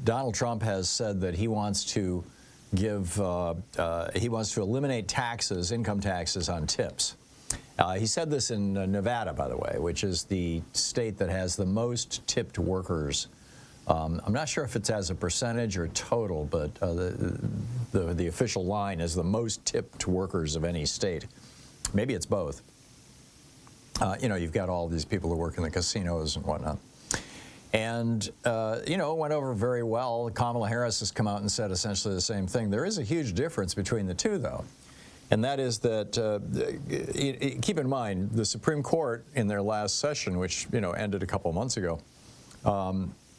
Donald Trump has said that he wants to eliminate taxes, income taxes on tips. He said this in Nevada, by the way, which is the state that has the most tipped workers. I'm not sure if it's as a percentage or total, but the official line is the most tipped workers of any state. Maybe it's both. You know, you've got all these people who work in the casinos and whatnot. And, you know, it went over very well. Kamala Harris has come out and said essentially the same thing. There is a huge difference between the two, though. And that is that, keep in mind, the Supreme Court in their last session, which, you know, ended a couple months ago,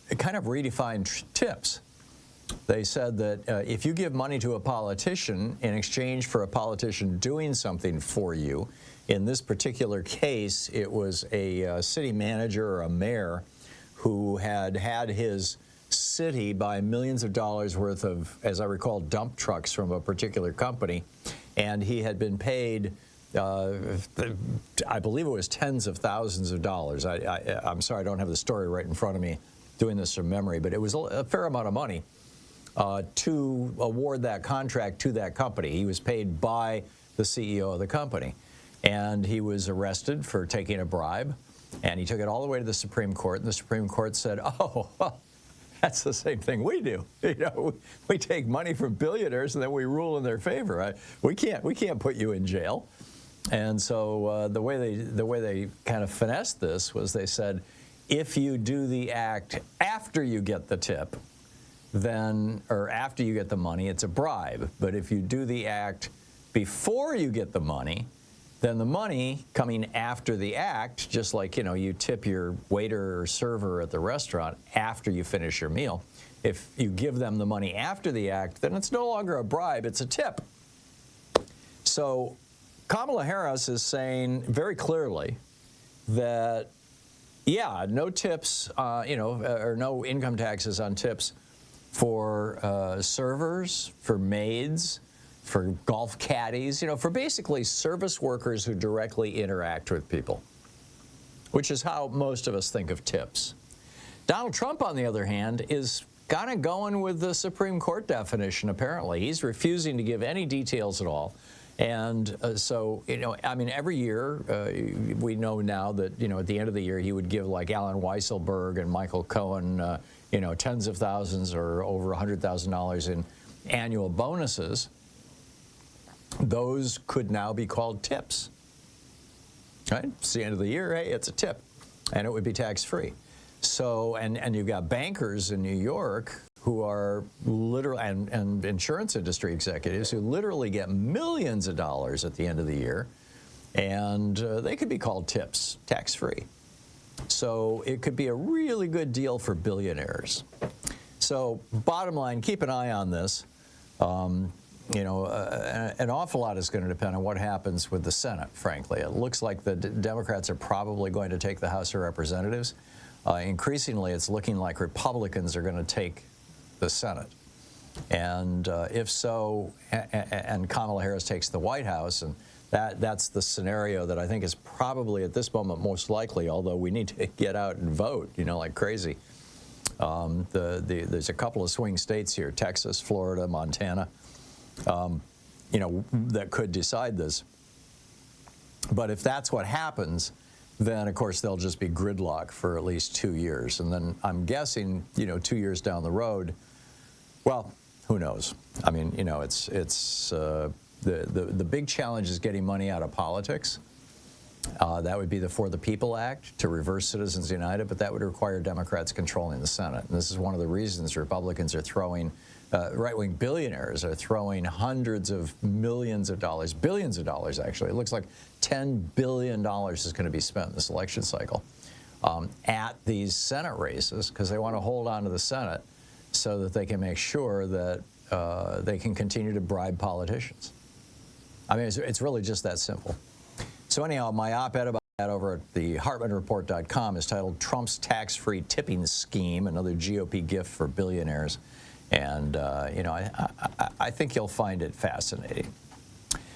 it kind of redefined tips. They said that if you give money to a politician in exchange for a politician doing something for you, in this particular case, it was a city manager or a mayor who had his city buy millions of dollars worth of, as I recall, dump trucks from a particular company, and he had been paid, I believe it was tens of thousands of dollars. I'm sorry, I don't have the story right in front of me, doing this from memory, but it was a fair amount of money to award that contract to that company. He was paid by the CEO of the company, and he was arrested for taking a bribe. And he took it all the way to the Supreme Court, and the Supreme Court said, oh, well, that's the same thing we do. You know, we take money from billionaires and then we rule in their favor. Right? We can't put you in jail. And so the way they kind of finessed this was they said, if you do the act after you get the tip, then, or after you get the money, it's a bribe. But if you do the act before you get the money, then the money coming after the act, just like, you know, you tip your waiter or server at the restaurant after you finish your meal. If you give them the money after the act, then it's no longer a bribe, it's a tip. So Kamala Harris is saying very clearly that, yeah, no tips, you know, or no income taxes on tips for servers, for maids, for golf caddies, you know, for basically service workers who directly interact with people, which is how most of us think of tips. Donald Trump, on the other hand, is kind of going with the Supreme Court definition, apparently. He's refusing to give any details at all. And so, you know, I mean, every year, we know now that, you know, at the end of the year, he would give like Alan Weisselberg and Michael Cohen, you know, tens of thousands or over $100,000 in annual bonuses. Those could now be called tips, right? It's the end of the year, hey, it's a tip, and it would be tax-free. So, and you've got bankers in New York who are literally, and insurance industry executives who literally get millions of dollars at the end of the year, and they could be called tips, tax-free. So it could be a really good deal for billionaires. So bottom line, keep an eye on this. You know, an awful lot is going to depend on what happens with the Senate, frankly. It looks like the Democrats are probably going to take the House of Representatives. Increasingly, it's looking like Republicans are going to take the Senate. And if so, and Kamala Harris takes the White House, and that's the scenario that I think is probably at this moment most likely, although we need to get out and vote, you know, like crazy. There's a couple of swing states here, Texas, Florida, Montana, you know, that could decide this. But if that's what happens, then, of course, there'll just be gridlock for at least 2 years. And then I'm guessing, you know, 2 years down the road, well, who knows? I mean, you know, the big challenge is getting money out of politics. That would be the For the People Act to reverse Citizens United, but that would require Democrats controlling the Senate. And this is one of the reasons Republicans are throwing, right-wing billionaires are throwing hundreds of millions of dollars, billions of dollars actually. It looks like $10 billion is going to be spent in this election cycle at these Senate races because they want to hold on to the Senate so that they can make sure that they can continue to bribe politicians. I mean, it's really just that simple. So anyhow, my op-ed about that over at the HartmannReport.com is titled Trump's Tax-Free Tipping Scheme, another GOP gift for billionaires. And, you know, I think you'll find it fascinating.